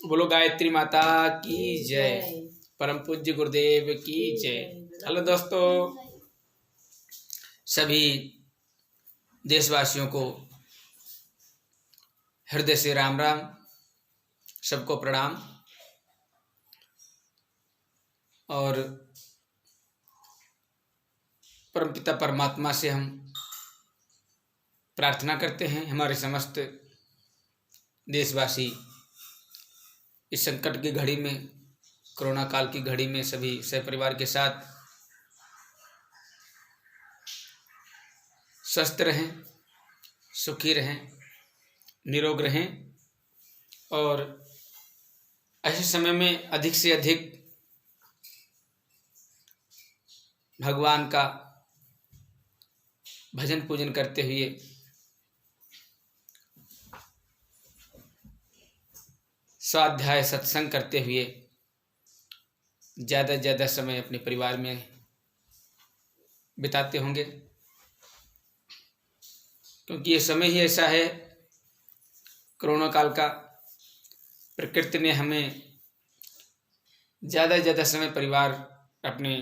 बोलो गायत्री माता की जय। परम पूज्य गुरुदेव की जय। हेलो दोस्तों, सभी देशवासियों को हृदय से राम राम, सबको प्रणाम। और परमपिता परमात्मा से हम प्रार्थना करते हैं हमारे समस्त देशवासी इस संकट की घड़ी में, कोरोना काल की घड़ी में सभी सहपरिवार के साथ स्वस्थ रहें, सुखी रहें, निरोग रहें और ऐसे समय में अधिक से अधिक भगवान का भजन पूजन करते हुए स्वाध्याय सत्संग करते हुए ज़्यादा से ज़्यादा समय अपने परिवार में बिताते होंगे, क्योंकि ये समय ही ऐसा है कोरोना काल का। प्रकृति ने हमें ज़्यादा से ज़्यादा समय परिवार, अपने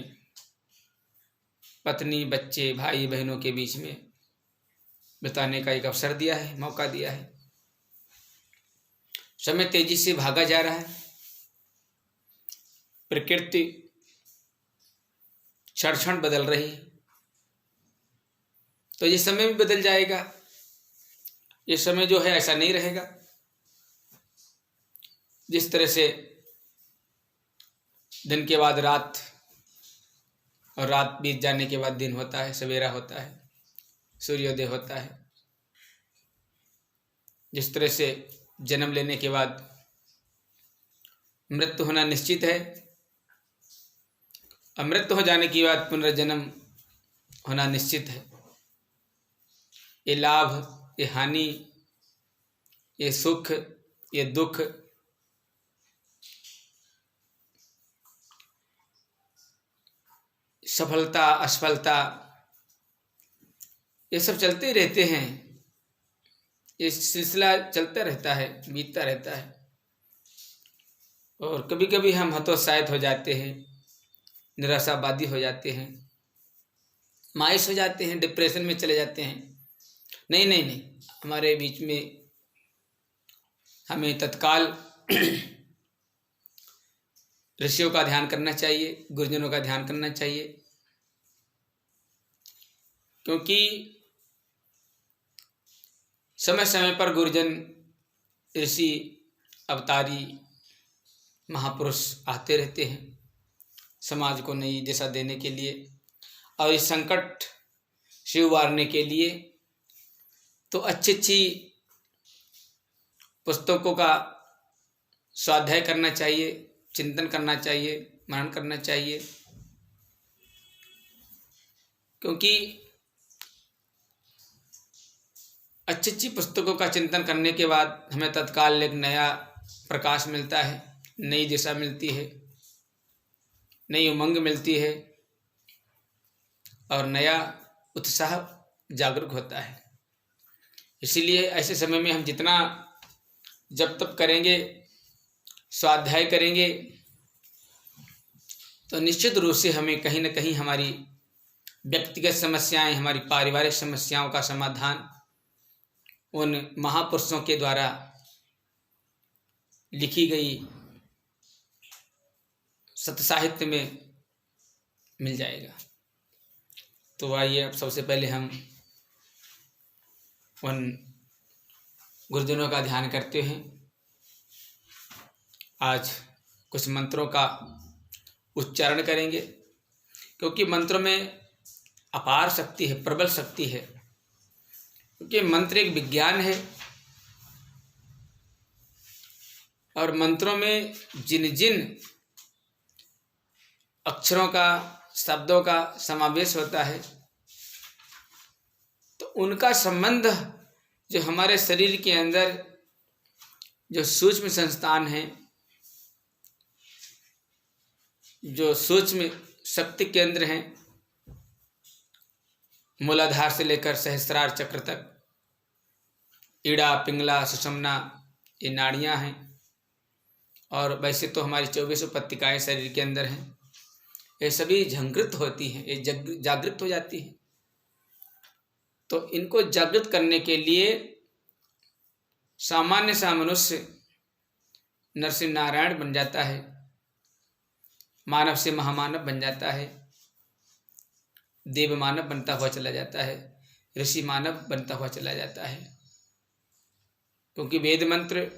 पत्नी, बच्चे, भाई बहनों के बीच में बिताने का एक अवसर दिया है, मौका दिया है। समय तेजी से भागा जा रहा है, प्रकृति क्षण क्षण बदल रही है, तो ये समय भी बदल जाएगा। ये समय जो है ऐसा नहीं रहेगा। जिस तरह से दिन के बाद रात और रात बीत जाने के बाद दिन होता है, सवेरा होता है, सूर्योदय होता है। जिस तरह से जन्म लेने के बाद मृत्यु होना निश्चित है, अमृत हो जाने के बाद पुनर्जन्म होना निश्चित है। ये लाभ, ये हानि, ये सुख, ये दुख, सफलता, असफलता, ये सब चलते ही रहते हैं। ये सिलसिला चलता रहता है, बीतता रहता है। और कभी कभी हम हतोत्साहित हो जाते हैं, निराशावादी हो जाते हैं, मायूस हो जाते हैं, डिप्रेशन में चले जाते हैं। नहीं नहीं नहीं, हमारे बीच में हमें तत्काल ऋषियों का ध्यान करना चाहिए, गुरुजनों का ध्यान करना चाहिए, क्योंकि समय समय पर गुरुजन, ऋषि, अवतारी, महापुरुष आते रहते हैं समाज को नई दिशा देने के लिए और इस संकट से उबारने के लिए। तो अच्छी अच्छी पुस्तकों का स्वाध्याय करना चाहिए, चिंतन करना चाहिए, मनन करना चाहिए, क्योंकि अच्छी अच्छी पुस्तकों का चिंतन करने के बाद हमें तत्काल एक नया प्रकाश मिलता है, नई दिशा मिलती है, नई उमंग मिलती है और नया उत्साह जागरूक होता है। इसीलिए ऐसे समय में हम जितना जब तक करेंगे, स्वाध्याय करेंगे, तो निश्चित रूप से हमें कहीं न कहीं हमारी व्यक्तिगत समस्याएं, हमारी पारिवारिक समस्याओं का समाधान उन महापुरुषों के द्वारा लिखी गई सत्य साहित्य में मिल जाएगा। तो आइए अब सबसे पहले हम उन गुरुजनों का ध्यान करते हैं। आज कुछ मंत्रों का उच्चारण करेंगे, क्योंकि मंत्रों में अपार शक्ति है, प्रबल शक्ति है, क्योंकि मंत्र एक विज्ञान है और मंत्रों में जिन जिन अक्षरों का, शब्दों का समावेश होता है, तो उनका संबंध जो हमारे शरीर के अंदर जो सूक्ष्म संस्थान हैं, जो सूक्ष्म शक्ति केंद्र हैं, मूलाधार से लेकर सहस्रार चक्र तक, ईड़ा, पिंगला, सुषुम्ना, ये नाड़ियां हैं। और वैसे तो हमारी 24 पत्रिकाएँ शरीर के अंदर हैं, ये सभी झंकृत होती हैं, ये जागृत हो जाती हैं। तो इनको जागृत करने के लिए सामान्य सा मनुष्य नरसिंह नारायण बन जाता है, मानव से महामानव बन जाता है, देव मानव बनता हुआ चला जाता है, ऋषि मानव बनता हुआ चला जाता है। क्योंकि वेद मंत्र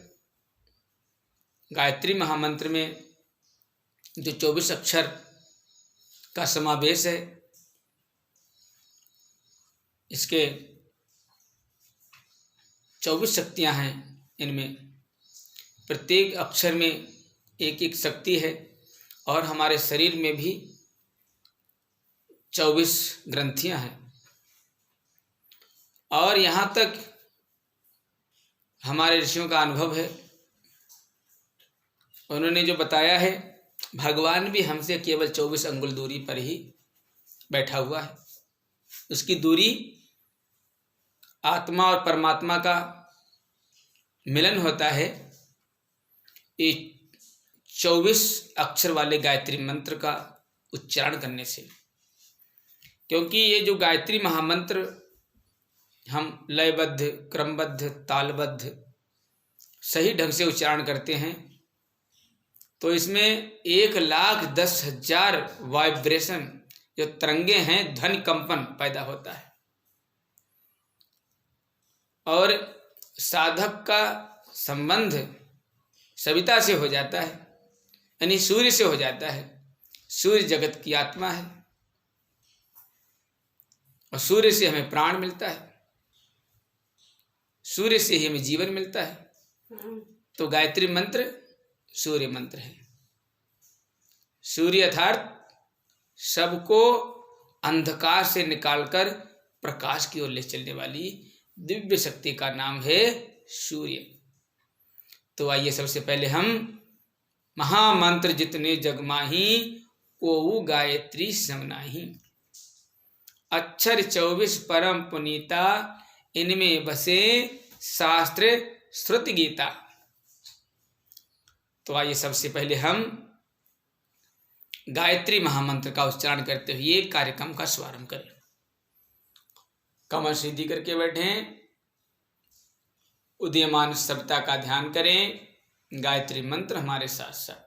गायत्री महामंत्र में जो 24 अक्षर का समावेश है, इसके 24 शक्तियां हैं। इनमें प्रत्येक अक्षर में एक एक शक्ति है और हमारे शरीर में भी 24 ग्रंथियां हैं। और यहाँ तक हमारे ऋषियों का अनुभव है, उन्होंने जो बताया है, भगवान भी हमसे केवल 24 अंगुल दूरी पर ही बैठा हुआ है। उसकी दूरी आत्मा और परमात्मा का मिलन होता है ये 24 अक्षर वाले गायत्री मंत्र का उच्चारण करने से। क्योंकि ये जो गायत्री महामंत्र हम लयबद्ध, क्रमबद्ध, तालबद्ध सही ढंग से उच्चारण करते हैं तो इसमें 1,10,000 वाइब्रेशन जो तरंगे हैं, ध्वनि कंपन पैदा होता है और साधक का संबंध सविता से हो जाता है, यानी सूर्य से हो जाता है। सूर्य जगत की आत्मा है और सूर्य से हमें प्राण मिलता है, सूर्य से ही हमें जीवन मिलता है। तो गायत्री मंत्र सूर्य मंत्र है। सूर्य अर्थात सबको अंधकार से निकालकर प्रकाश की ओर ले चलने वाली दिव्य शक्ति का नाम है सूर्य। तो आइए सबसे पहले हम महामंत्र जितने जग माही कोऊ गायत्री समनाही, अक्षर 24 परम पुनीता, इनमें बसे शास्त्र श्रुति गीता। तो आइए सबसे पहले हम गायत्री महामंत्र का उच्चारण करते हुए कार्यक्रम का शुभारंभ करें। कमर सीधी करके बैठें, उदीयमान सविता का ध्यान करें, गायत्री मंत्र हमारे साथ साथ।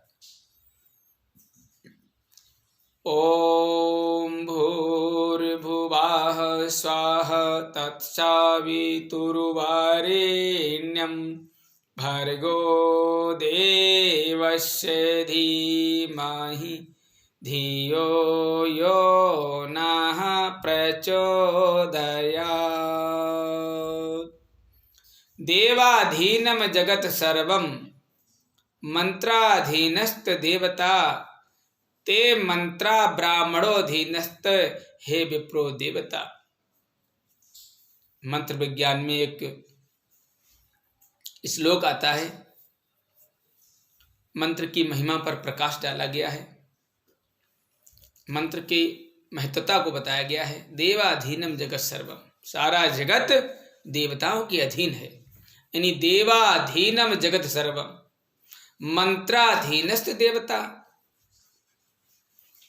ओम भूर्भुवः स्वाहा तत्सवितुर्वरेण्यं भर्गो देवस्य धीमहि धियो यो नः प्रचोदयात्। देवाधीनं जगत् सर्वं मंत्राधीनस्त देवता, ते मंत्रा ब्राह्मणोधीनस्त हे विप्रो देवता। मंत्र विज्ञान में एक श्लोक आता है, मंत्र की महिमा पर प्रकाश डाला गया है, मंत्र की महत्वता को बताया गया है। देवाधीनम जगत सर्वम, सारा जगत देवताओं के अधीन है, यानी देवाधीनम जगत सर्वम मंत्राधीनस्त देवता,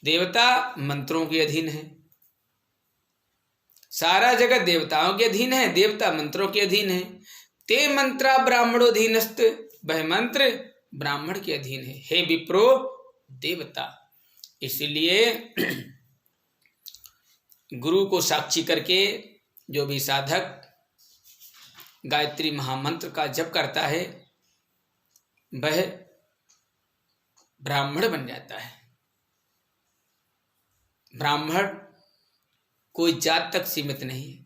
देवता मंत्रों के अधीन है। सारा जगत देवताओं के अधीन है, देवता मंत्रों के अधीन है। ते मंत्रा ब्राह्मणोधीनस्त, वह मंत्र ब्राह्मण के अधीन है, हे विप्रो देवता। इसलिए गुरु को साक्षी करके जो भी साधक गायत्री महामंत्र का जप करता है वह ब्राह्मण बन जाता है। ब्राह्मण कोई जात तक सीमित नहीं है।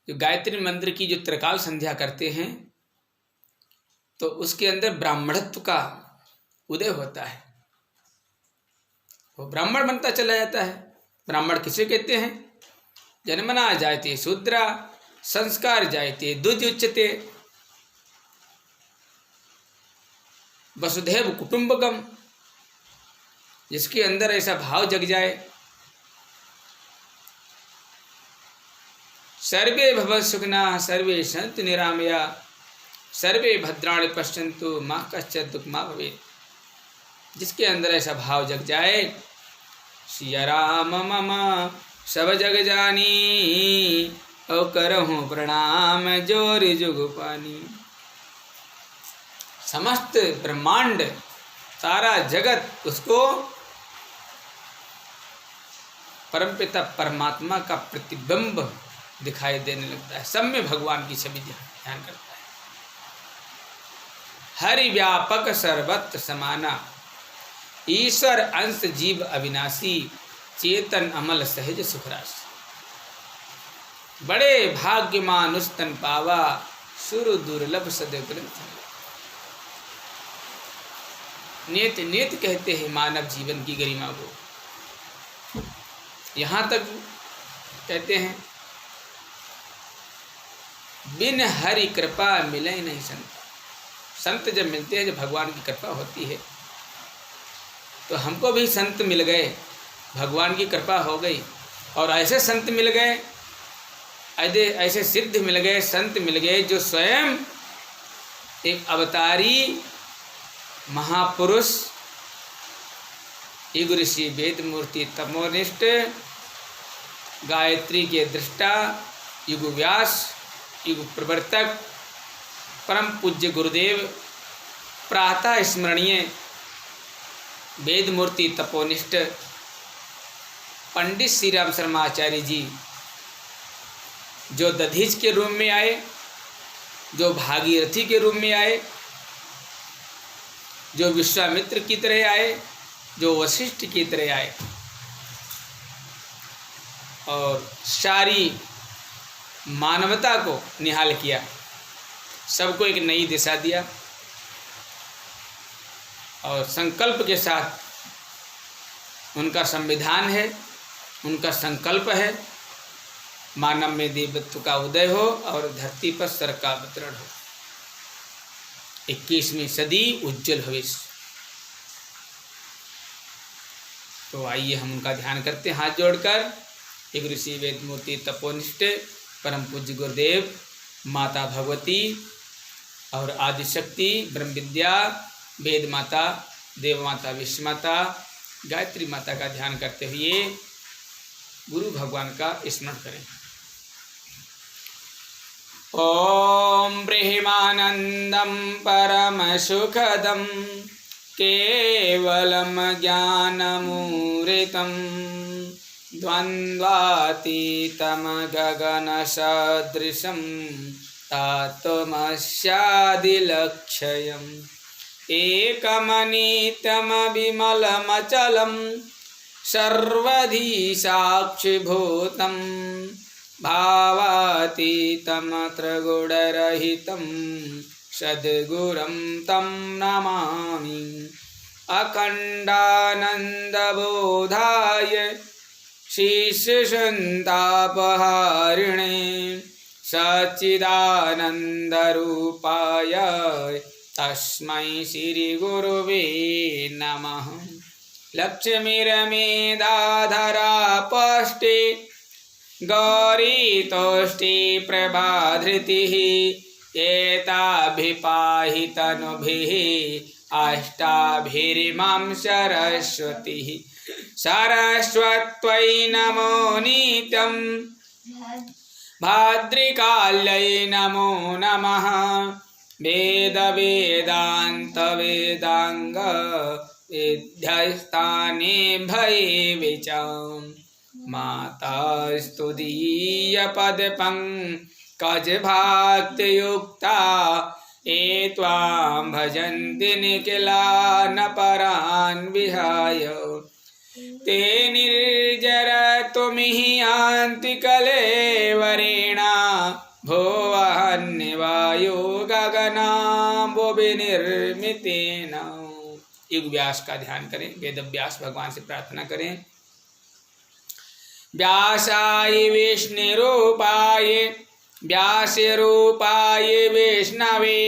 जो गायत्री मंत्र की जो त्रिकाल संध्या करते हैं तो उसके अंदर ब्राह्मणत्व का उदय होता है, वो ब्राह्मण बनता चला जाता है। ब्राह्मण किसे कहते हैं? जन्मना जायते शूद्रा, संस्कार जायते द्विज उच्यते, वसुधैव कुटुंबकम। जिसके अंदर ऐसा भाव जग जाए, सर्वे भव सुखिनः सर्वे सन्तु निरामया, सर्वे भद्राणि पश्यन्तु माँ कश्चित् दुःख मा भवेत्। जिसके अंदर ऐसा भाव जग जाए, सिया राम मम सब जग जानी, औ करहूँ प्रणाम जोर जुग पानी। समस्त ब्रह्मांड, सारा जगत उसको परमपिता परमात्मा का प्रतिबिंब दिखाई देने लगता है। सब में भगवान की छवि ध्यान करता है। हरि व्यापक सर्वत्र समाना, ईश्वर अंश जीव अविनाशी, चेतन अमल सहज सुखराशि। बड़े भाग्यमान उस तन पावा, सुर दुर्लभ सदैव ग्रंथ। नेत नेत कहते हैं मानव जीवन की गरिमा को। यहाँ तक कहते हैं, बिन हरि कृपा मिले नहीं संत। संत जब मिलते हैं, जब भगवान की कृपा होती है, तो हमको भी संत मिल गए, भगवान की कृपा हो गई। और ऐसे संत मिल गए, ऐसे सिद्ध मिल गए, संत मिल गए, जो स्वयं एक अवतारी महापुरुष, युग ऋषि, वेद मूर्ति, तमोनिष्ठ, गायत्री के दृष्टा, युग व्यास, युग प्रवर्तक, परम पूज्य गुरुदेव, प्रातः स्मरणीय वेद मूर्ति, तपोनिष्ठ पंडित श्री राम शर्मा आचार्य जी, जो दधीच के रूप में आए, जो भागीरथी के रूप में आए, जो विश्वामित्र की तरह आए, जो वशिष्ठ की तरह आए, और सारी मानवता को निहाल किया, सबको एक नई दिशा दिया, और संकल्प के साथ उनका संविधान है, उनका संकल्प है, मानव में देवत्व का उदय हो और धरती पर सर का अवतरण हो। 21वीं सदी उज्जवल भविष्य। तो आइए हम उनका ध्यान करते हैं हाथ जोड़कर। एक ऋषि, वेद मूर्ति, तपोनिष्ठ, परम पूज्य गुरुदेव, माता भगवती और आदिशक्ति, ब्रह्म विद्या, वेद माता, देव माता, विश्व माता, गायत्री माता का ध्यान करते हुए गुरु भगवान का स्मरण करें। ओम ब्रह्मानंदम परम सुखदम केवलम ज्ञानमूर्तिम द्वन्द्वातीतम गगन सदृशम तत्त्वमस्यादिलक्ष्यम् एकमनित्यम विमलमचलम सर्वधी साक्षिभूतं भावातीतं त्रिगुणरहितं सद्गुरुं तं नमामि। अखण्डानन्दबोधाय शिष्यसन्तापहारिणे सच्चिदानन्दरूपाय तस्मै श्रीगुरुवे नमः। लक्ष्मीर्मेधाधरा पष्टे गौरीतोष्टे प्रभाधृतिः एताभिपाहि तनुभिः अष्टाभिर्मां सरस्वतीः। सरस्वत्यै नमो नित्यं भद्रकाल्यै नमो नमः। वेद वेदांत वेदांग विद्यास्थाने भये विचाम माता स्तुदीय पद पंकज भक्तियुक्ता त्वां भजन्ति निखिलान् परान् विहाय। ते निर्जरतुमिह यान्ति कलेवरेणा भुवन्निवायो गगनाम्बुविनिर्मितेन। युग व्यास का ध्यान करें, वेद व्यास भगवान से प्रार्थना करें। व्यासाय विष्णुरूपाय व्यासरूपाय विष्णवे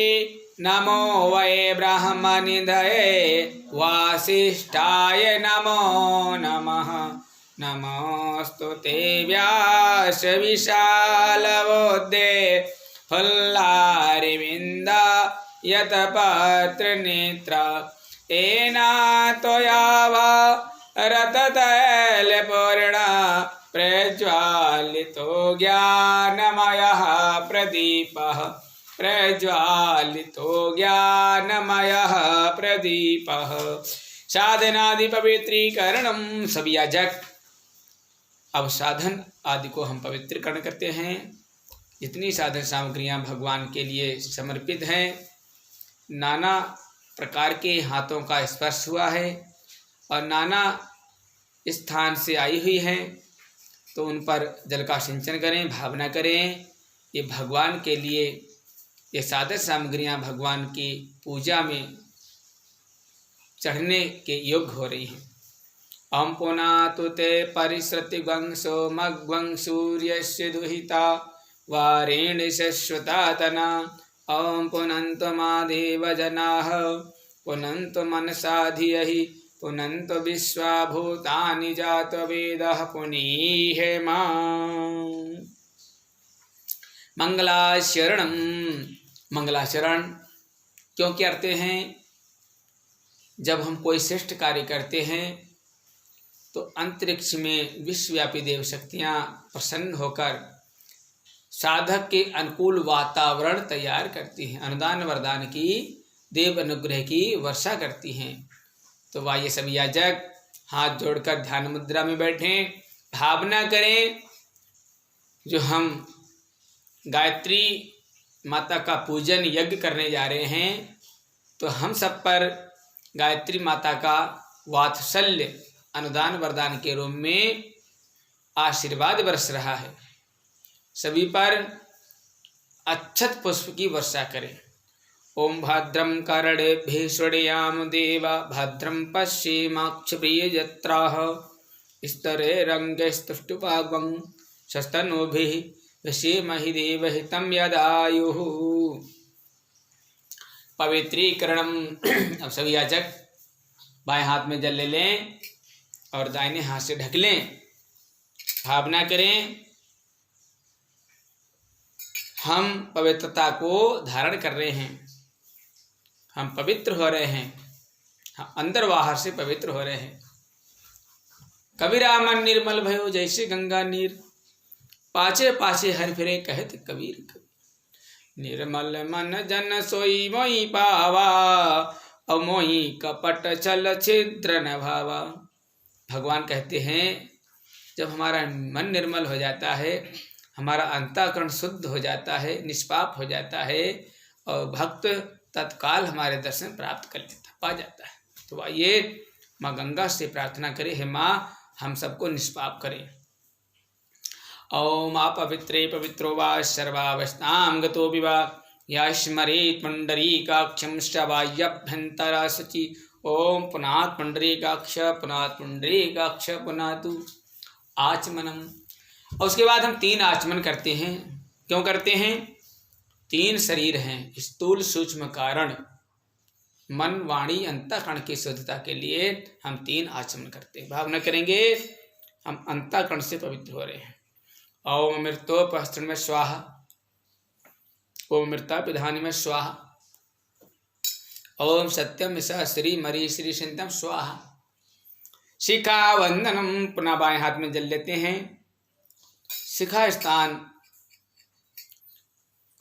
नमो वै ब्रह्मनिधये वासिष्ठाय नमो नमः। नमोस्तु ते व्यास विशालबुद्धे फुल्लारिविन्दा यतपत्रनेत्रा एना त्वयावा रततैलपूर्णा प्रज्वालितो ज्ञानमयः प्रदीपः प्रज्वालितो ज्ञानमयः प्रदीपः। साधनादि पवित्रीकरणम सभी याजक अब साधन आदि को हम पवित्रीकरण करते हैं। जितनी साधन सामग्रियां भगवान के लिए समर्पित हैं, नाना प्रकार के हाथों का स्पर्श हुआ है और नाना स्थान से आई हुई हैं, तो उन पर जल का सिंचन करें, भावना करें। ये भगवान के लिए ये साधन सामग्रियां भगवान की पूजा में चढ़ने के योग्य हो रही हैं। अम पुनातु ते परिसृति वंशो मग्वं सूर्यस्य दुहिता वारेण शश्वता तना। ओम पुनन्तमादेव जनाः पुनन्तु मनसा धियहि पुनन्तु विश्वा भूतानि जातवेदः पुनीहि माम्। मंगलाचरणम, मंगलाचरण क्यों करते हैं? जब हम कोई श्रेष्ठ कार्य करते हैं तो अंतरिक्ष में विश्वव्यापी देव शक्तियाँ प्रसन्न होकर साधक के अनुकूल वातावरण तैयार करती हैं, अनुदान वरदान की, देव अनुग्रह की वर्षा करती हैं। तो वाइए सभी याजक हाथ जोड़कर ध्यान मुद्रा में बैठें, भावना करें। जो हम गायत्री माता का पूजन यज्ञ करने जा रहे हैं, तो हम सब पर गायत्री माता का वात्सल्य अनुदान वरदान के रूप में आशीर्वाद बरस रहा है। सभी पर अक्षत पुष्प की वर्षा करें। ओम भद्रम कर्णेभिः शृणुयाम देवा भद्रम पश्येमाक्षप्रियजत्राः स्तरैरङ्गैस्तुष्टुवाग्वं शस्तनूभिः व्यसेमहि देवहितं यदायुः। पवित्रीकरणम। अब सभी याजक बाएं हाथ में जल ले लें और दाहिने हाथ से ढक लें। भावना करें हम पवित्रता को धारण कर रहे हैं, हम पवित्र हो रहे हैं, हम अंदर बाहर से पवित्र हो रहे हैं। कबीरा मन निर्मल भयो जैसे गंगा नीर, पाछे पाछे हर फिरे कहत कबीर। निर्मल मन जन सोई मोई पावा, अमोही कपट छल छिद्र न भावा। भगवान कहते हैं जब हमारा मन निर्मल हो जाता है, हमारा अंतःकरण शुद्ध हो जाता है, निष्पाप हो जाता है और भक्त तत्काल हमारे दर्शन प्राप्त कर लेता, पा जाता है। तो आइए माँ गंगा से प्रार्थना करें, हे माँ हम सबको निष्पाप करें। ओम पवित्रे पवित्रो वा सर्वावस्थां गतो विवा या स्मरेत् पुण्डरीकाक्षं श्रवायभ्यन्तरा शुचि। ओम पुनात् पुण्डरीकाक्ष पुनात् पुण्डरीकाक्ष पुनातु आचमनम। और उसके बाद हम 3 आचमन करते हैं। क्यों करते हैं? 3 शरीर हैं, स्थूल सूक्ष्म कारण, मन वाणी अंतःकरण की शुद्धता के लिए हम 3 आचमन करते हैं। भावना करेंगे हम अंतःकरण से पवित्र हो रहे हैं। ओम अमृतोपहस्त्रण में स्वाहा, ओम अमृता पिधानी में स्वाहा, ओम सत्यम मिषा श्री मरी श्री सिंधम स्वाहा। शिखा वंदनम। पुनः बाएं हाथ में जल लेते हैं। शिखा स्थान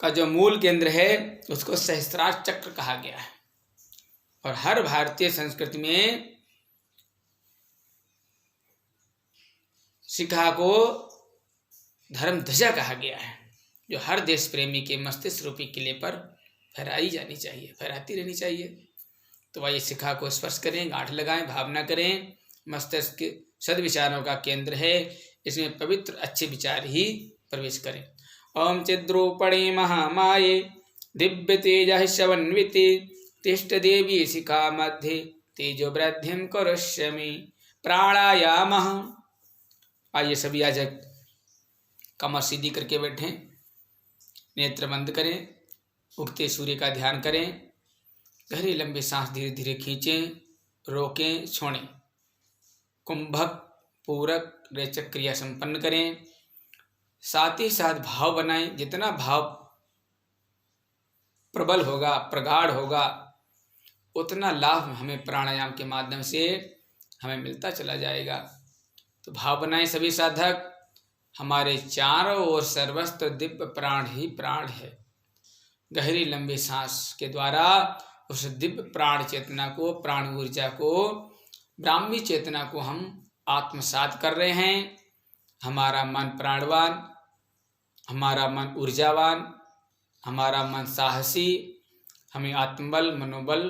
का जो मूल केंद्र है उसको सहस्त्रार चक्र कहा गया है और हर भारतीय संस्कृति में शिखा को धर्म ध्वजा कहा गया है, जो हर देश प्रेमी के मस्तिष्क रूपी किले पर फहराई जानी चाहिए, फहराती रहनी चाहिए। तो वही शिखा को स्पर्श करें, गांठ लगाएं, भावना करें। मस्तिष्क के सद्विचारों का केंद्र है, इसमें पवित्र अच्छे विचार ही प्रवेश करें। ओम चिद्रूपणे महामाये दिव्य तेज शवन्विते तिष्ठ देवी शिखा मध्य तेजो वृद्धिम करोष्यमि प्राणायाम। आइए सभी याजक कमर सीधी करके बैठें, नेत्र बंद करें, उगते सूर्य का ध्यान करें, गहरी लंबी सांस धीरे धीरे खींचें, रोकें, छोड़ें। कुंभक पूरक रेचक क्रिया संपन्न करें। साथ ही साथ भाव बनाएं। जितना भाव प्रबल होगा, प्रगाढ़ होगा, उतना लाभ हमें प्राणायाम के माध्यम से हमें मिलता चला जाएगा। तो भाव बनाएं सभी साधक, हमारे चारों ओर सर्वस्त्र दिव्य प्राण ही प्राण है। गहरी लंबी सांस के द्वारा उस दिव्य प्राण चेतना को, प्राण ऊर्जा को, ब्राह्मी चेतना को हम आत्मसात कर रहे हैं। हमारा मन प्राणवान, हमारा मन ऊर्जावान, हमारा मन साहसी, हमें आत्मबल, मनोबल,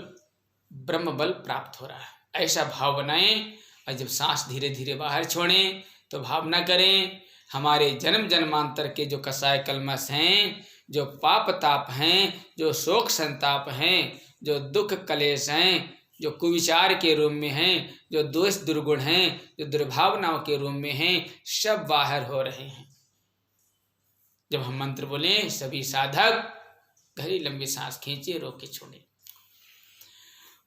ब्रह्म बल प्राप्त हो रहा है। ऐसा भाव बनाएं और जब सांस धीरे धीरे बाहर छोड़ें तो भावना करें हमारे जन्म जन्मांतर के जो कसाय कलमश हैं, जो पाप ताप हैं, जो शोक संताप हैं, जो दुख कलेश हैं, जो कुविचार के रूप में हैं, जो दोष दुर्गुण हैं, जो दुर्भावनाओं के रूप में हैं, सब बाहर हो रहे हैं। जब हम मंत्र बोलें सभी साधक गहरी लंबी सांस खींचे, रोके छोड़े।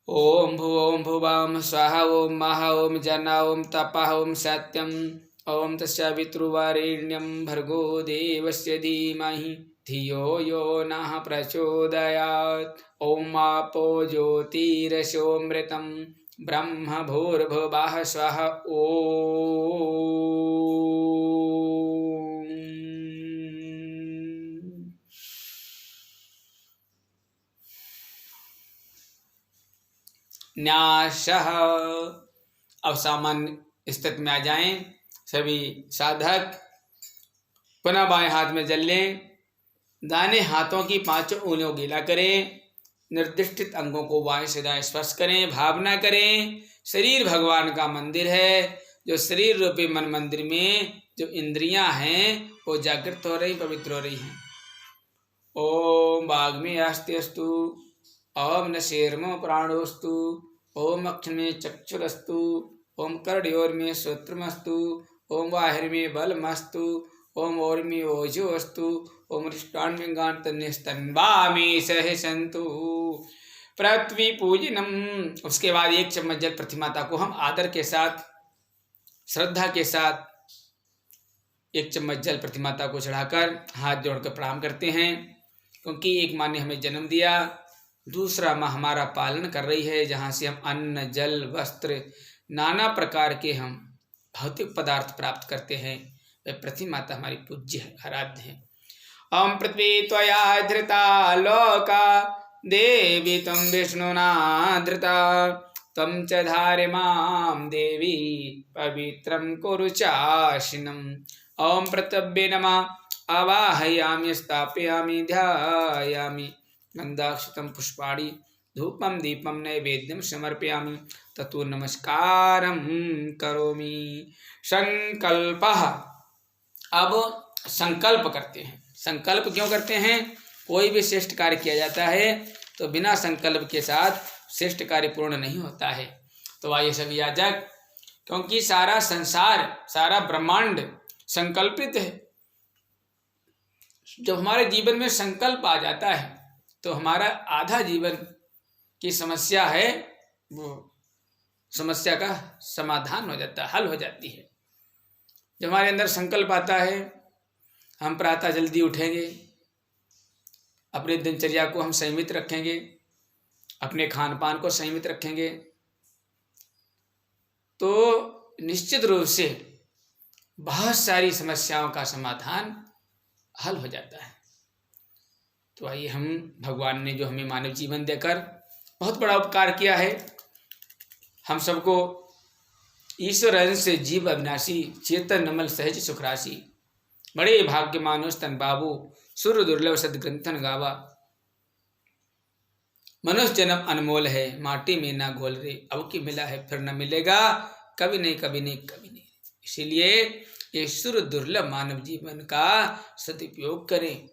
ओम भुवोम भुवाम स्वाहा, ओम महा, ओम जना, ओम तपः, ओम सत्यम, ओम तस्यावितृवरेण्यं भर्गो देवस्य धीमहि धियो यो नः प्रचोदयात्। ओम आपो ज्योतिरसोमृतं ब्रह्म भूर्भुवः स्वः। ओम न्यासः। अब सामान्य स्थिति में आ जाएं सभी साधक। पुनः बाएं हाथ में जल लें, दाहिने हाथों की पांचों उंगलियों गीला करें, निर्दिष्टित अंगों को बाएं से दाएं स्पर्श करें। भावना करें शरीर भगवान का मंदिर है। जो शरीर रूपी मन मंदिर में जो इंद्रियां हैं वो जागृत हो रही, पवित्र हो रही हैं। ओम वाग्मी अस्त्यस्तु, ओम नशेर्मो प्राणोस्तु, ओम अक्ष में चक्षुरस्तु, ओम कर्णयोर्मे श्रोत्रमस्तु, ओम बाहिर्मे बलमस्तु, ओम ओर्मे ओजोस्तु, ओम रिष्टान्मे गान्तन्यस्तन्वामे सहसन्तु। पृथ्वी पूजनम। उसके बाद 1 चम्मच जल प्रतिमाता को हम आदर के साथ, श्रद्धा के साथ 1 चम्मच जल प्रतिमाता को चढ़ाकर हाथ जोड़कर प्रणाम करते हैं। क्योंकि एक माँ ने हमें जन्म दिया, दूसरा माँ हमारा पालन कर रही है, जहाँ से हम अन्न, जल, वस्त्र, नाना प्रकार के हम भौतिक पदार्थ प्राप्त करते हैं। वह पृथ्वी माता हमारी पूज्य है, आराध्य है। ओम पृथ्वी त्वया धृता लोका देवी त्वं विष्णुना धृता, त्वं च धारिमां देवी पवित्रं कुरु चाशिनम्। ओम पृथिव्यै नमः आवाहयामि स्थापयामि ध्यायामि, गन्धाक्षतं पुष्पाणि धूपं दीपं नैवेद्यं समर्पयामि, ततो नमस्कारं करोमि। संकल्पः। अब संकल्प करते हैं। संकल्प क्यों करते हैं? कोई भी श्रेष्ठ कार्य किया जाता है तो बिना संकल्प के साथ श्रेष्ठ कार्य पूर्ण नहीं होता है। तो आइए सभी याजक, क्योंकि सारा संसार, सारा ब्रह्मांड संकल्पित है। जब हमारे जीवन में संकल्प आ जाता है तो हमारा आधा जीवन की समस्या है, वो समस्या का समाधान हो जाता है, हल हो जाती है। जब हमारे अंदर संकल्प आता है, हम प्रातः जल्दी उठेंगे, अपनी दिनचर्या को हम संयमित रखेंगे, अपने खान पान को संयमित रखेंगे, तो निश्चित रूप से बहुत सारी समस्याओं का समाधान हल हो जाता है। तो आइए, हम भगवान ने जो हमें मानव जीवन देकर बहुत बड़ा उपकार किया है, हम सबको ईश्वर अंश से जीव अविनाशी, चेतन नमल सहज सुखराशि, बड़े भाग्य मानुष तन बाबू, सुर दुर्लभ सदग्रंथन गावा। मनुष्य जन्म अनमोल है, माटी में ना घोल रे, अब की मिला है फिर न मिलेगा, कभी नहीं कभी नहीं कभी नहीं। इसीलिए ये सुर दुर्लभ मानव जीवन का सदुपयोग करें।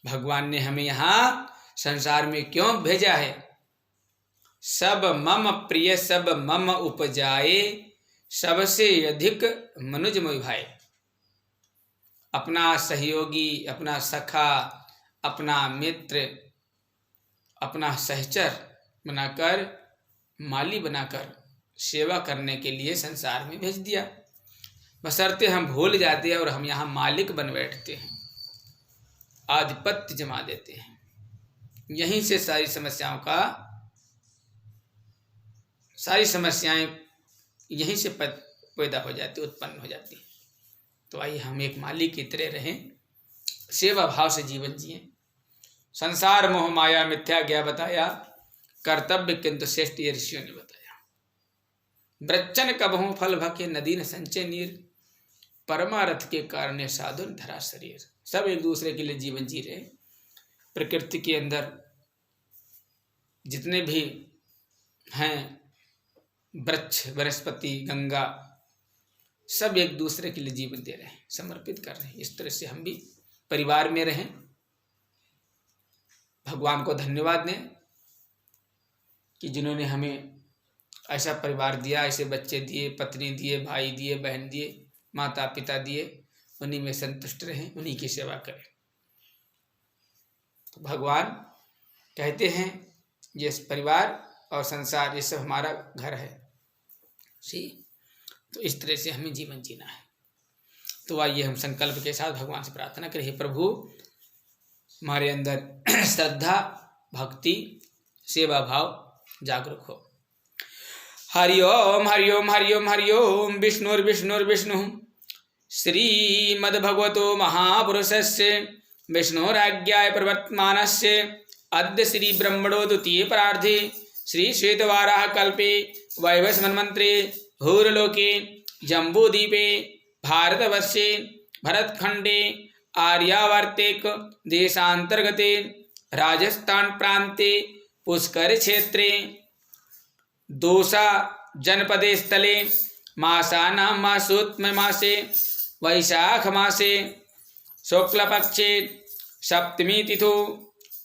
भगवान ने हमें यहाँ संसार में क्यों भेजा है? सब मम प्रिय सब मम उपजाए, सबसे अधिक मनुज मोहि भाए। अपना सहयोगी, अपना सखा, अपना मित्र, अपना सहचर बनाकर, माली बनाकर सेवा करने के लिए संसार में भेज दिया। बशर्ते हम भूल जाते हैं और हम यहाँ मालिक बन बैठते हैं, आधिपत्य जमा देते हैं। यहीं से सारी समस्याएं यहीं से पैदा हो जाती, उत्पन्न हो जाती। तो आइए हम एक माली की तरह रहें, सेवा भाव से जीवन जिए। संसार मोह माया मिथ्या गया बताया, कर्तव्य किंतु श्रेष्ठ ये ऋषियों ने बताया। वृक्षन कबहु फल भके, नदी न संचय नीर, परमारथ के कारण साधु धरा शरीर। सब एक दूसरे के लिए जीवन जी रहे। प्रकृति के अंदर जितने भी हैं, वृक्ष, वनस्पति, गंगा, सब एक दूसरे के लिए जीवन दे रहे हैं, समर्पित कर रहे हैं। इस तरह से हम भी परिवार में रहें। भगवान को धन्यवाद दें कि जिन्होंने हमें ऐसा परिवार दिया, ऐसे बच्चे दिए, पत्नी दिए, भाई दिए, बहन दिए, माता पिता दिए। उन्हीं में संतुष्ट रहें, उन्हीं की सेवा करें। तो भगवान कहते हैं ये परिवार और संसार ये सब हमारा घर है। तो इस तरह से हमें जीवन जीना है। तो आइए हम संकल्प के साथ भगवान से प्रार्थना करें, हे प्रभु हमारे अंदर श्रद्धा, भक्ति, सेवा भाव जागरूक हो। हरि ओम हरि ओम हरि ओम हरि ओम। विष्णुर्विष्णुर्विष्णु श्रीमद्भगवतो महापुरुषस्य विष्णुराज्ञाय प्रवर्तमानस्य अद्य श्री ब्रह्मणो द्वितीय परार्धे श्री श्वेतवाराह कल्पे वैवस्वन्मन्त्रे भूरलोके जम्बूद्वीपे भारतवर्षे भरतखंडे आर्यावर्तेक देशांतर्गते राजस्थान प्रांते पुष्कर क्षेत्रे दोसा जनपदे स्थले मासानां मासोत्तम मासे वैशाख मासे शुक्लपक्षे सप्तमी तिथौ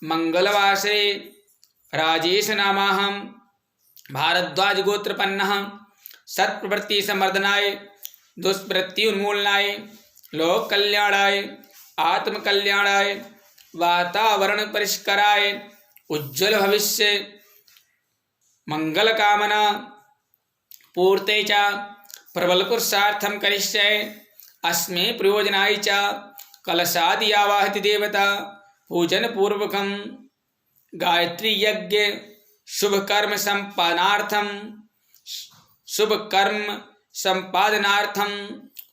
मंगलवासरे राजेश नामाहं भारद्वाज गोत्रपन्नः सत्प्रवृत्ति संवर्धनाय दुष्प्रवृत्ति उन्मूलनाय लोक कल्याणाय आत्म कल्याणाय वातावरण परिष्काराय उज्ज्वल भविष्य मंगल कामना पूर्ते च प्रबल पुरुषार्थम करिष्ये अस्मै प्रयोजनाय च कलशादि आवाहति देवता पूजन पूर्वकम गायत्री यज्ञ शुभ कर्म संपादनार्थम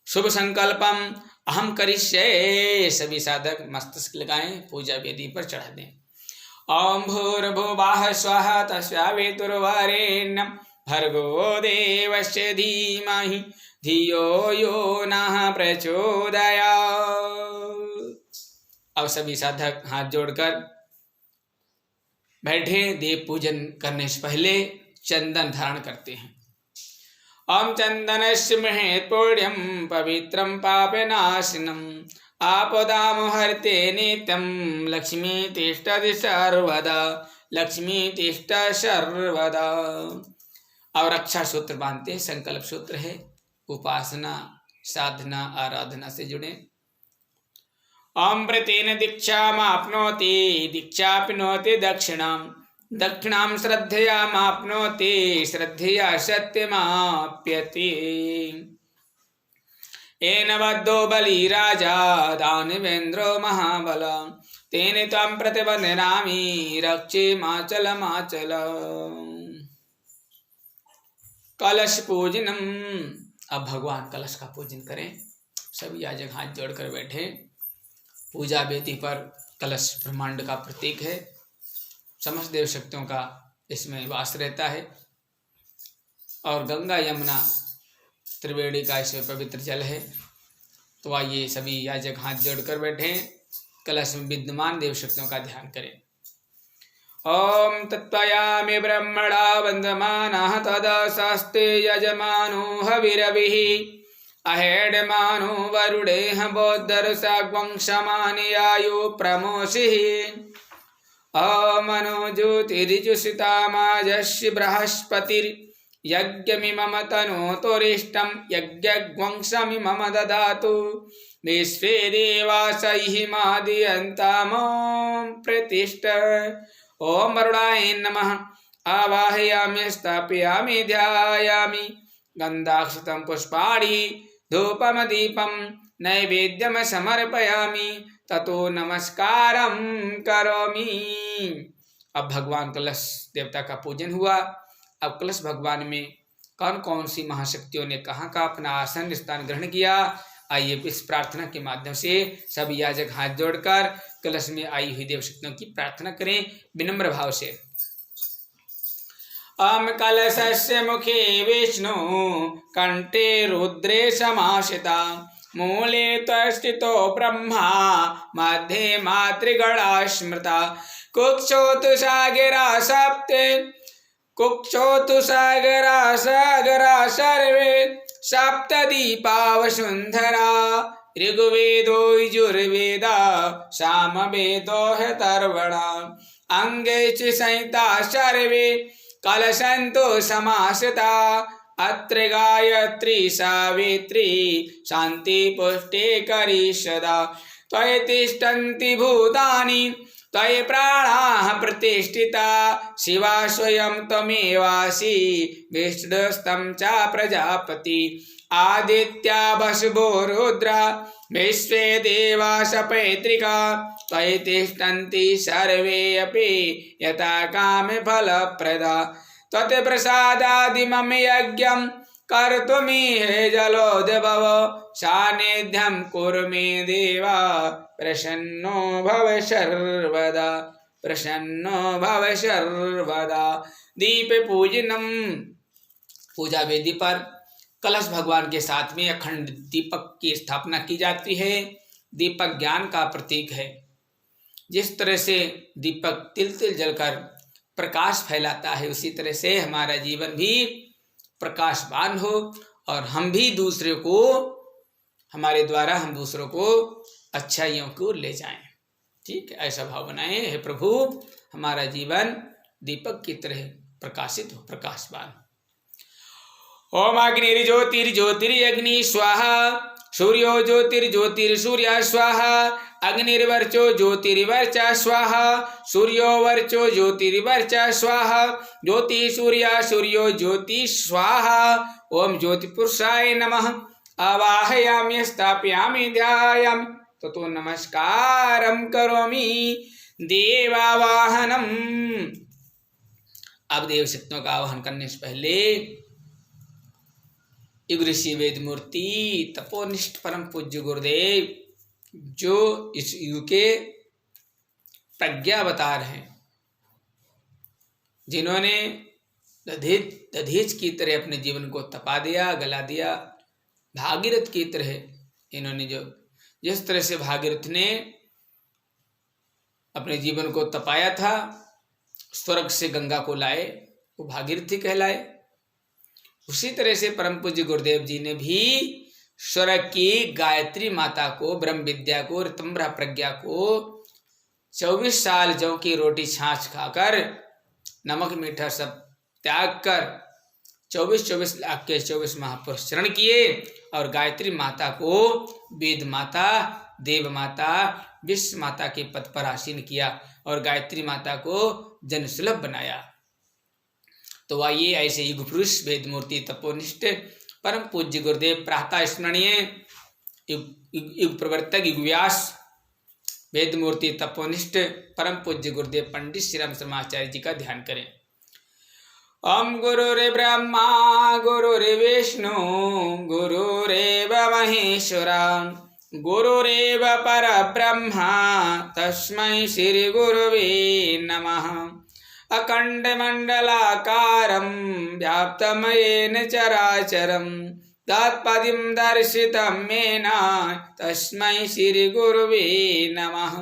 शुभ संकल्पम अहम करिष्ये। सभी साधक मस्तक लगाएं, पूजा वेदी पर चढ़ा दें। ओम भूर्भुवः स्वः तस्यावितुर्वरेण्यं भर्गो देवस्य धीमहि धियो यो नः प्रचोदयात्। अब सभी साधक हाथ जोड़कर बैठे। देव पूजन करने से पहले चंदन धारण करते हैं। ओम चंदनस्य महेत् पुण्यं पवित्रं पापनाशनम् आपदामहर्ते नित्यं लक्ष्मी तिष्ठति सर्वदा, लक्ष्मी तिष्ठ सर्वदा। और रक्षा सूत्र बांधते हैं। संकल्प सूत्र है उपासना, साधना, आराधना से जुड़े। अमृतेन दीक्षामाप्नोति दीक्षाप्नोति दक्षिणां, दक्षिणां श्रद्धयामाप्नोति श्रद्धया सत्यमाप्यति। येन बद्धो बली राजा दानवेन्द्रो महाबल, तेन त्वं प्रतिबध्नामि रक्षेमाचलमाचल। कलश पूजनम। अब भगवान कलश का पूजन करें। सभी याजक हाथ जोड़कर बैठे। पूजा वेदी पर कलश ब्रह्मांड का प्रतीक है। समस्त देव शक्तियों का इसमें वास रहता है। और गंगा यमुना त्रिवेणी का इसमें पवित्र जल है। तो आइए सभी याजक हाथ जोड़कर बैठे। कलश में विद्यमान देव शक्तियों का ध्यान करें। ओम तत्त्वयामि ब्रह्मणा वन्दमानः तदा शास्ते यजमानो हविरभिः अहेडमानो वरुणेह बोद्धरुषाग्वंशमानियायु प्रमोषिः। अमनो ज्योतिरिजुषितामाजस्य बृहस्पतिर्यज्ञमिमम तनोतुरिष्टं यज्ञग्वंशमिमम ददातु विश्वे देवासैः मादयन्तामों प्रतिष्ठ। ओम वरुणाय नमः। आवाहयामि स्थापयामि ध्यायामि गन्धाक्षतं पुष्पाणि धूपम दीपम नैवेद्यम समर्पयामि ततो नमस्कारं करोमि। अब भगवान कलश देवता का पूजन हुआ। अब कलश भगवान में कौन कौन सी महाशक्तियों ने कहाँ का अपना आसन स्थान ग्रहण किया, आइए इस प्रार्थना के माध्यम से सब याजक हाथ जोड़कर कलश में आई हुई देव शक्तियों की प्रार्थना करें विनम्र भाव से। अम कलशस्य मुखे विष्णु कंठे रुद्रे समाश्रिता मूले स्थितो ब्रह्मा मध्ये मातृगणा स्मृता कुक्षोतु सागरा सप्ते कुक्षोतु सागरा सागरा सर्वे सप्तदीपा वसुंधरा ऋग्वेदो यजुर्वेदा सामवेदो हतर्वणा अंगे च संहिता सर्वे कलशन्तो समाश्रिता अत्र गायत्री सावित्री शांति पुष्टि करी सदा त्वयि तिष्ठन्ति भूतानि त्वयि प्राणाः प्रतिष्ठिता शिवा स्वयं त्वमेवासि विष्णुस्तं च प्रजापति आदित्या वसुवो रुद्रा विश्वे देवा सपैत्रिका त्वयि तिष्ठन्ति सर्वे अपि यथा कामफलप्रदा त्वत्प्रसादादिमं यज्ञं कर्तुमिह जलोद्भव सान्निध्यं कुरु मे देवा प्रसन्नो भव सर्वदा प्रसन्नो भव सर्वदा। दीप पूजनम, पूजा वेदी पर कलश भगवान के साथ में अखंड दीपक की स्थापना की जाती है। दीपक ज्ञान का प्रतीक है। जिस तरह से दीपक तिल तिल जलकर प्रकाश फैलाता है, उसी तरह से हमारा जीवन भी प्रकाशवान हो और हम भी दूसरे को, हमारे द्वारा हम दूसरों को अच्छाइयों को ले जाएं। ठीक है, ऐसा भाव बनाएं, हे प्रभु हमारा जीवन दीपक की तरह प्रकाशित हो, प्रकाशवान। ओम अग्निर्ज्योतिर्ज्योतिरग्नि स्वाहा सूर्यो ज्योतिर्ज्योतिर्सूर्य स्वाहा अग्निर्वर्चो ज्योतिर्वर्चा स्वाहा सूर्यो वर्चो ज्योतिर्वर्चा स्वाहा ज्योति सूर्य सूर्यो ज्योति स्वाहा। ओम ज्योतिपुरुषाय नमः। आवाहयामि स्थापयामि ध्यायामि ततो नमस्कारं करोमि देवावाहनम। अब देव शक्तियों का आवाहन करने से पहले युग ऋषि वेद मूर्ति तपोनिष्ठ परम पूज्य गुरुदेव जो इस युग के प्रज्ञावतार हैं, जिन्होंने दधीच की तरह अपने जीवन को तपा दिया, गला दिया, भागीरथ की तरह इन्होंने जो जिस तरह से भागीरथ ने अपने जीवन को तपाया था, स्वर्ग से गंगा को लाए, वो भागीरथ ही कहलाए। उसी तरह से परम पूज्य गुरुदेव जी ने भी स्वर्ग की गायत्री माता को, ब्रह्म विद्या को, ऋतंभरा प्रज्ञा को 24 साल जौ की रोटी छाछ खाकर, नमक मीठा सब त्याग कर 24 लाख के 24 महापुरुष चरण किए और गायत्री माता को वेद माता, देव माता, विश्व माता के पद पर आसीन किया और गायत्री माता को जन सुलभ बनाया। तो आइए ऐसे युग पुरुष वेद मूर्ति तपोनिष्ठ परम पूज्य गुरुदेव प्रातः स्मरणीय युग प्रवर्तक युग व्यास वेद मूर्ति तपोनिष्ठ परम पूज्य गुरुदेव पंडित श्री राम शर्माचार्य जी का ध्यान करें। ओम गुरुर्ब्रह्मा गुरुर्विष्णु गुरुरेव महेश्वरा गुरुरेव परब्रह्मा तस्मै श्री गुरुवे नमः। अखण्डमण्डलाकारं व्याप्तमयेन चराचरं तत्पदिं दर्शितं येन तस्मै श्रीगुरुवे नमः।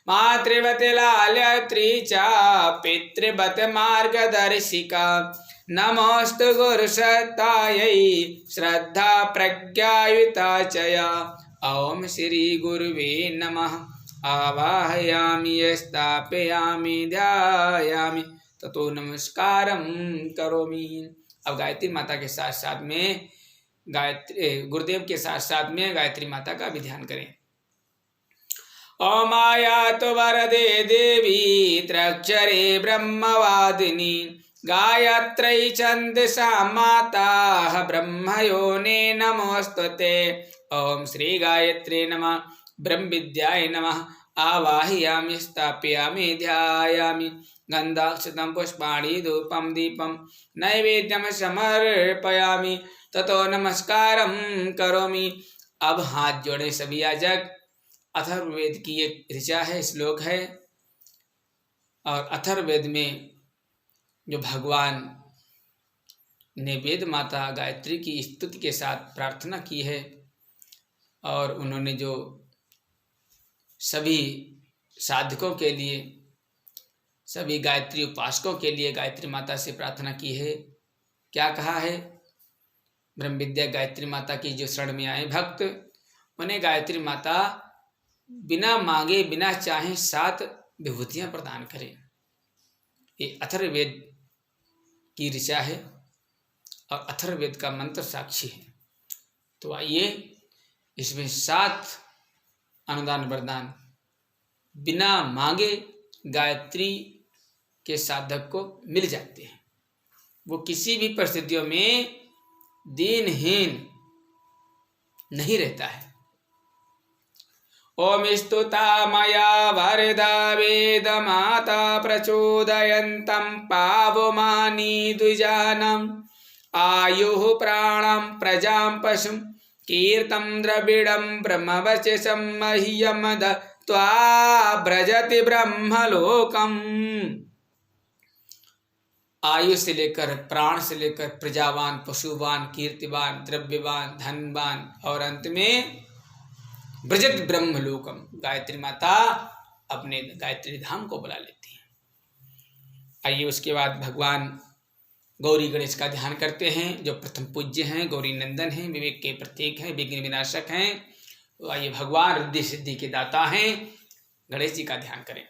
मातृवत् लालयत्री च पितृवत् मार्गदर्शिका नमोऽस्तु गुरुसत्तायै श्रद्धा प्रज्ञायुता च या। ओम श्री गुरुवे नमः। आवाहयामि स्थापयामि ध्यायामि ततो नमस्कारं करोमि। अब गायत्री माता के साथ साथ में गुरुदेव के साथ साथ में गायत्री माता का भी ध्यान करें। ओम आयातु वरदे देवी त्रक्षरे ब्रह्मवादिनी गायत्री छन्दसा माता ब्रह्मयोने नमोस्तुते। ओम श्री गायत्री नमः। ब्रह्म विद्याय नमः। आवाहयामि स्थापयामि ध्यायामि गंधाक्षतं पुष्पाणि धूपं दीपं नैवेद्यं समर्पयामि ततो नमस्कारं करोमि। अब हाथ जोड़े सभी याजक। अथर्ववेद की एक ऋचा है, श्लोक है, और अथर्ववेद में जो भगवान ने वेद माता गायत्री की स्तुति के साथ प्रार्थना की है, और उन्होंने जो सभी साधकों के लिए, सभी गायत्री उपासकों के लिए गायत्री माता से प्रार्थना की है, क्या कहा है? ब्रह्म विद्या गायत्री माता की जो शरण में आए भक्त, उन्हें गायत्री माता बिना मांगे बिना चाहे 7 विभूतियां प्रदान करें। ये अथर्ववेद की ऋचा है और अथर्ववेद का मंत्र साक्षी है। तो आइए, इसमें 7 अनुदान वरदान बिना मांगे गायत्री के साधक को मिल जाते हैं। वो किसी भी परिस्थितियों में दीनहीन नहीं रहता है। ओम स्तुता मया वरदा वेद माता प्रचोदयन्तं पावमानी द्विजानम् आयुः प्राणं प्रजां पशुं कीर्तं द्रविडं ब्रह्मवचसं मह्यं दत्त्वा व्रजति ब्रह्मलोकम्। आयु से लेकर, प्राण से लेकर, प्रजावान, पशुवान, कीर्तिवान, द्रव्यवान, धनवान, और अंत में व्रजति ब्रह्मलोकम। गायत्री माता अपने गायत्री धाम को बुला लेती है। आइए, उसके बाद भगवान गौरी गणेश का ध्यान करते हैं, जो प्रथम पूज्य हैं, गौरी नंदन हैं, विवेक के प्रतीक हैं, विघ्न विनाशक हैं। तो आइए, भगवान रिद्धि सिद्धि के दाता हैं, गणेश जी का ध्यान करें।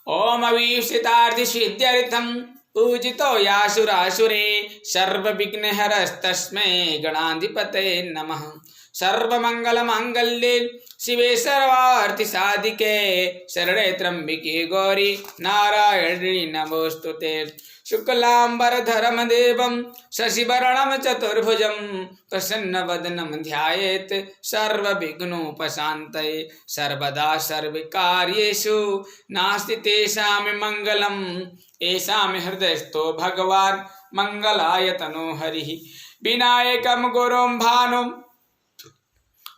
ओम अवीक्षितार्थ सिद्ध्यर्थम पूजितो यासुरासुरे सर्वविघ्नहरस्तस्मै गणाधिपतये नमः। सर्वमंगल मांगल्ये शिवे सर्वार्थ साधिके शरणे त्र्यंबिके गौरी नारायणी नमोस्तुते। शुक्लांबरधरं देवं शशिवर्णं चतुर्भुजं प्रसन्नवदनं ध्यायेत् सर्वविघ्नोपशान्तये। सर्वदा सर्वकार्येषु नास्ति तेषां मंगलम् येषां हृदयस्थो भगवान् मंगलाय तनो हरिः। विनायकं गुरुं भानुं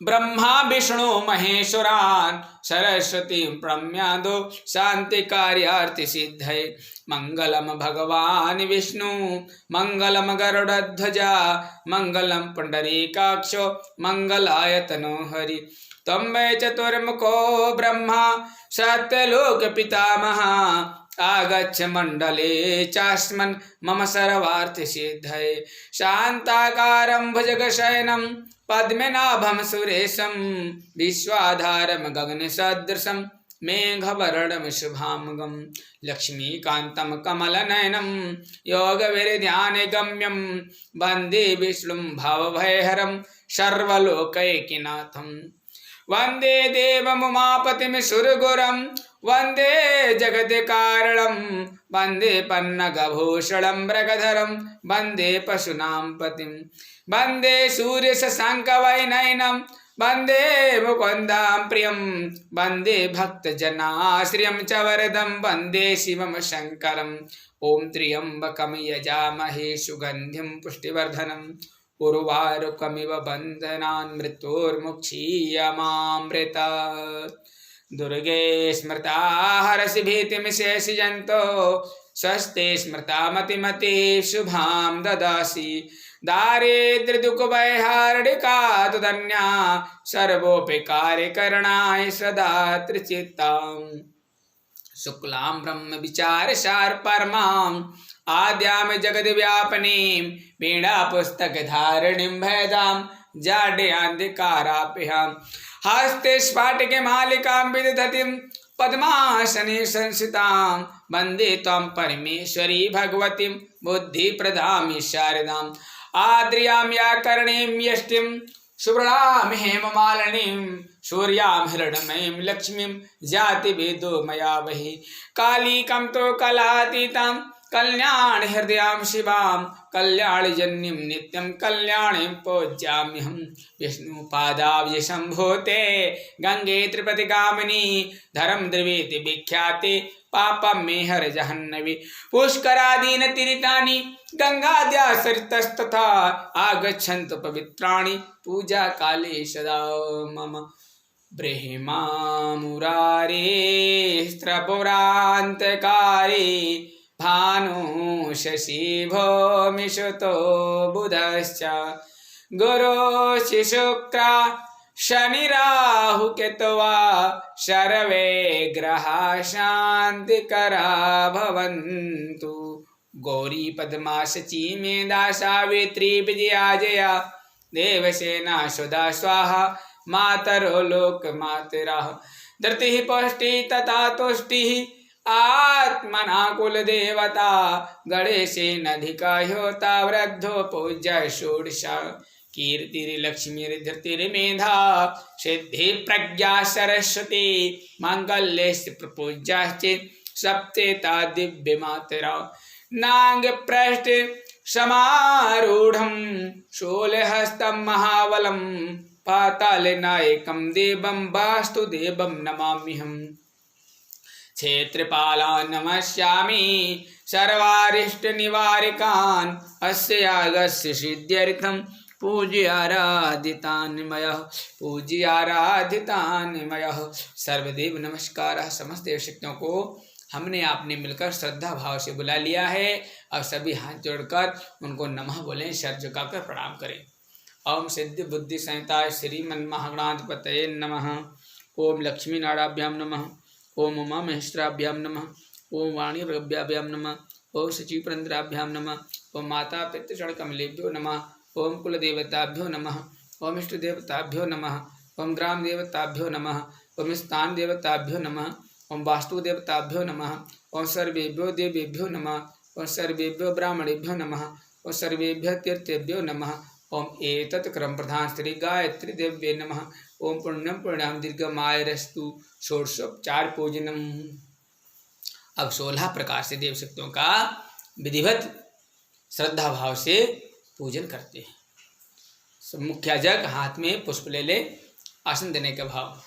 ब्रह्मा विष्णु महेश्वरान् सरस्वतीं प्रम्यादो शांति कार्यार्थ सिद्धये। मंगलम भगवान विष्णु मंगलम गरुड़ध्वजा मंगलम पुंडरीकाक्षो मंगलाय तनो हरि। त्वं वै चतुर्मुखो ब्रह्मा सत्यलोक पितामह आगच्छ मंडले चास्मन् मम सर्वार्थ सिद्धये। शांताकारं भुजगशयनं पद्मनाभं सुरेशं विश्वाधारं गगनसदृशं मेघवर्णं शुभांगं लक्ष्मीकान्तं कमलनयनं योगविरध्यानगम्यं वन्दे विष्णुं भवभयहरं सर्वलोकैकनाथं। वन्दे देवमुमापतिं सुरगुरं वन्दे जगत्कारणं वन्दे पन्नगभूषणं मृगधरं वन्दे पशूनां पतिं वन्दे सूर्यशशाङ्कवैनयनं वन्दे मुकुन्दां प्रियं वन्दे भक्तजनाश्रियं च वरदं वन्दे शिवं शङ्करम्। ॐ त्र्यम्बकं यजामहे सुगन्धिं पुष्टिवर्धनम् उर्वारुकमिव बन्धनान् मृत्योर्मुक्षीयमामृतात्। दुर्गे स्मृता हरसि भीतिं शेषयन्तो स्वस्ते स्मृता मतिमते शुभां ददासि। दारिद्र्य दुख वैहारिका तु धन्या सर्वोपि कार्यकरणाय सदा त्रिचित्ताम्। शुक्लां ब्रह्म विचार सार परमां आद्यां जगद्व्यापिनीं वीणा पुस्तक धारिणीं भेदां जाड्यान्धिकाराप्यां हस्ते स्फाटिके मालिकां विदधतीं पद्मासने संस्थितां वन्दे त्वं परमेश्वरी भगवतीं बुद्धिप्रदां शारदां। आद्र्यां व्याकरणीं यष्टिं सुवर्णां हेममालिनीं सूर्यां हिरण्मयीं लक्ष्मीं जातिवेदो मया वहि। कालिकां तु कलातीतां कल्याण हृदयां शिवां कल्याणजन्यं नित्यं कल्याणीं पूज्याम्यहं विष्णुपादाब्ज शम्भोते गंगे त्रिपतिगामिनी धर्म द्रवेति विख्याते पापं मे हर जहन्नवी पुष्करादीन तीर्थानि गंगाद्या सरितस्तथा आगच्छन्तु पवित्राणि पूजा काले सदा मम ब्रह्मा मुरारे स्त्रपुरान्तकारे भानु शशि भौमिषुतो बुधश्च गुरु शुक्र शनि राहु केतवा सर्वे ग्रहा शांतिकरा भवन्तु गौरी पद्मा शची मेधा सावित्री विजया जया देवसेना सुधा स्वाहा मातरो लोक मातरा धृति पुष्टि तथा तुष्टि आत्मना कुल देवता गणेशेनधिकाह्योता वृद्धो पूज्य षोडशा कीर्तिर्लक्ष्मीर्धृतिर्मेधा सिद्धि प्रज्ञा सरस्वती मांगल्यस्य प्रपूज्याश्चित् सप्तेता दिव्यमातरा नांग पृष्ठ समारूढ़ं शूलहस्तं महाबलं पातालनायकं देवं वास्तुदेवं नमाम्यहम् क्षेत्रपालान् नमस्यामि सर्वारिष्टनिवारकान् अस्य यागस्य सिद्ध्यर्थं पूज्याराधितान् मयः सर्वदेव नमस्कारः। समस्त शक्तियों को हमने आपने मिलकर श्रद्धा भाव से बुला लिया है। अब सभी हाथ जोड़कर उनको नमः बोलें, सर झुकाकर प्रणाम करें। ओम सिद्धि बुद्धि संहिता श्रीमन् महागणाधिपतये नमः। ओम लक्ष्मी नाराभ्याम नमः। ओम उमा महेश्वराभ्याम नमः। ओम वाणी प्रभ्याभ्याम नमः। ओम सचिवरंद्राभ्याम नमः। ओम माता पितृचरण कमलेभ्यो नमः। ओम कुल देवताभ्यो नमः। ओम इष्ट देवताभ्यो नमः। ओम ग्राम देवताभ्यो नमः। ओम स्थान देवताभ्यो नमः। ओम वास्तु देवताभ्यो नमः। ओम सर्वेभ्यो देवेभ्यो नमः। ओम सर्वेभ्यो ब्राह्मणेभ्यो नमः। ओम सर्वेभ्यः तीर्थेभ्यो नमः। ओम एतत् क्रम प्रधान श्री गायत्री देव्ये नमः। ओम पुण्यम पुण्याम दीर्घमायरस्तु षोडशोपचार पूजनम। अब 16 प्रकार से देव शक्तियों का विधिवत श्रद्धा भाव से पूजन करते हैं। मुख्य जग हाथ में पुष्प ले ले, आसन देने का भाव।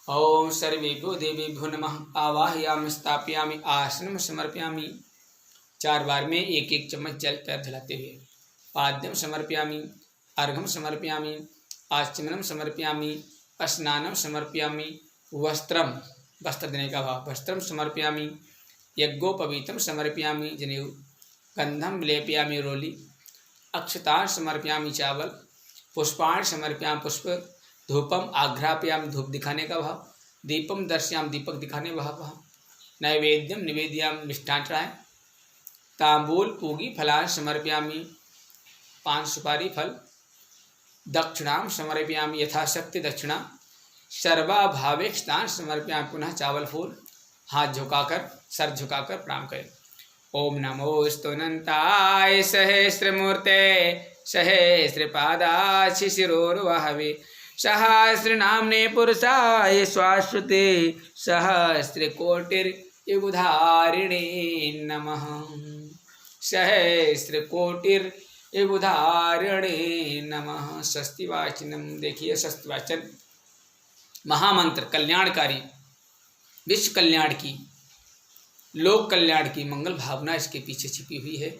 ओम सर्वेभ्यो देवेभ्यो नमः। आवाहयामि स्थापयामि आसनम समर्पयामि। 4 बार में एक एक चम्मच जल पैर धुलाते हुए। पाद्यम समर्पयामि, अर्घम समर्पयामि, आचमनम समर्पयामि, स्नानम समर्पयामि, वस्त्रम वस्त्र देने का भाव। वस्त्रम समर्पयामि, यज्ञोपवीतम समर्पयामि जनेऊ, गंधम लेपयामि रोली, अक्षतान समर्पयामि चावल, पुष्पाण समर्पयामि पुष्प, धूपम आघ्रापयामि धूप दिखाने का भाव, दीपम दर्शयामि दीपक दिखाने का भाव। नैवेद्यम निवेदयामि मिष्टान चढ़ाएं, तांबूल पूगी फलान समर्पयामि 5 सुपारी फल, दक्षिणाम समर्पयामि यथाशक्ति दक्षिणा, सर्वाभावेक्षतान समर्पयामि पुनः चावल फूल। हाथ झुकाकर सर झुकाकर प्रणाम करें। ओम नमोस्तु अनंताय सहस्रमूर्ते सहस्रपादाय शिरोर्वहवे सहस्रनाम्ने पुरुषाय शाश्वते सहस्रकोटिर्युगधारिणे नमः। सहस्रकोटिर्युगधारिणे नमः। स्वस्तिवाचनम। देखिए स्वस्तिवाचन महामंत्र कल्याणकारी, विश्व कल्याण की, लोक कल्याण की मंगल भावना इसके पीछे छिपी हुई है।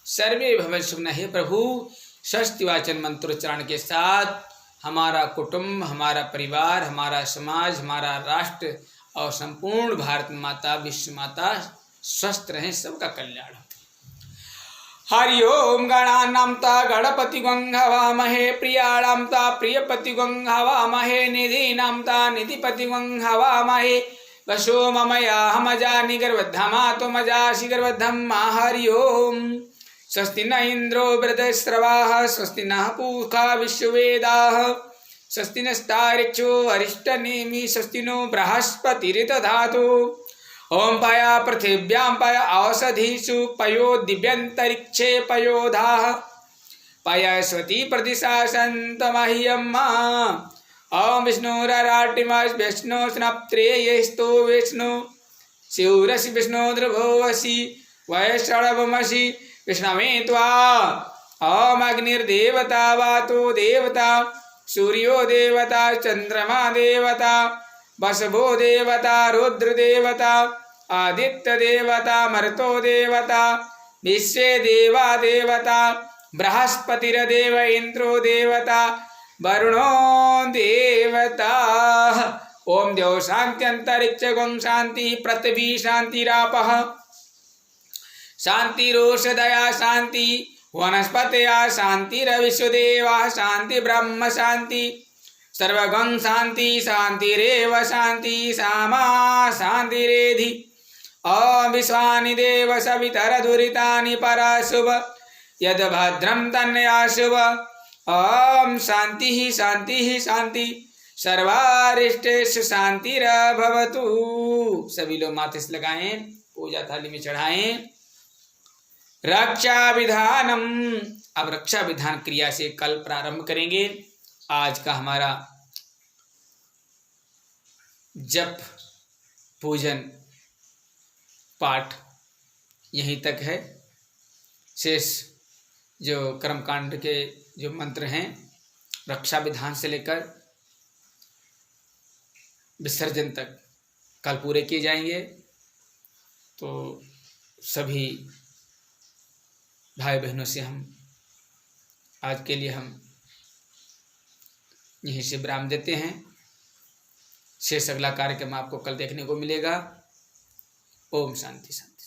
सर्वे भवन सुखना। हे प्रभु, स्वस्तिवाचन मंत्रोच्चारण के साथ हमारा कुटुंब, हमारा परिवार, हमारा समाज, हमारा राष्ट्र और संपूर्ण भारत माता, विश्व माता स्वस्थ रहें, सबका कल्याण हो। हरि ओम गणानां ता गणपति गं हवामहे, प्रियाणां ता प्रियपति गं हवामहे, निधीनां ता निधिपति गं हवामहे, वशो ममया हमजा निगर्वद्धमा मजा शिगर्वद्धम। हरि ओम। स्वस्ति न इंद्रो वृद्धश्रवाः, स्वस्ति नः पूषा विश्ववेदाः, स्वस्ति नस्तारिक्षो अरिष्टनेमि, स्वस्ति नो बृहस्पतिर्दधातु। ओम पया पृथिव्यां पया औषधीषु पयो दिव्यंतरिक्षे पयोधाः, पयस्वती प्रदिशा सन्तमह्यम्। ओम विष्णुराराटिमस् विष्णु स्नप्त्रेयस्तो विष्णु शिवरसि विष्णु ध्रुवो वसि वैष्णवमसि विष्णवे त्वा। ओम अग्निर्देवता वातो देवता सूर्यो देवता चंद्रमा देवता वसवो देवता रुद्र देवता आदित्य देवता मरुतो देवता विश्वे देवा देवता बृहस्पतिर्देव इंद्रो देवता वरुणो देवता। ओम द्यौ शांति अंतरिक्ष गं शांति पृथ्वी शांतिरापः शांतिरोषधया शांति वनस्पतया शांतिरविश्वदेवा शांति ब्रह्म शांति सर्वगं शांति शांतिरेव शांति सामा शांतिरेधि। ओम विश्वानि देव सवितरदुरितानि परशुभ यद भद्रं तन्याशुभ। ओम शांति ही शांति ही शांति सर्वारिष्टेषु शांतिरभवतु। सभी लोग माथे से लगाएं, पूजा थाली में चढ़ाएं। रक्षा विधानम। अब रक्षा विधान क्रिया से कल प्रारंभ करेंगे। आज का हमारा जप पूजन पाठ यहीं तक है। शेष जो कर्मकांड के जो मंत्र हैं रक्षा विधान से लेकर विसर्जन तक कल पूरे किए जाएंगे। तो सभी भाई बहनों से हम आज के लिए हम यहीं से विराम देते हैं। शेष अगला कार्यक्रम आपको कल देखने को मिलेगा। ओम शांति शांति।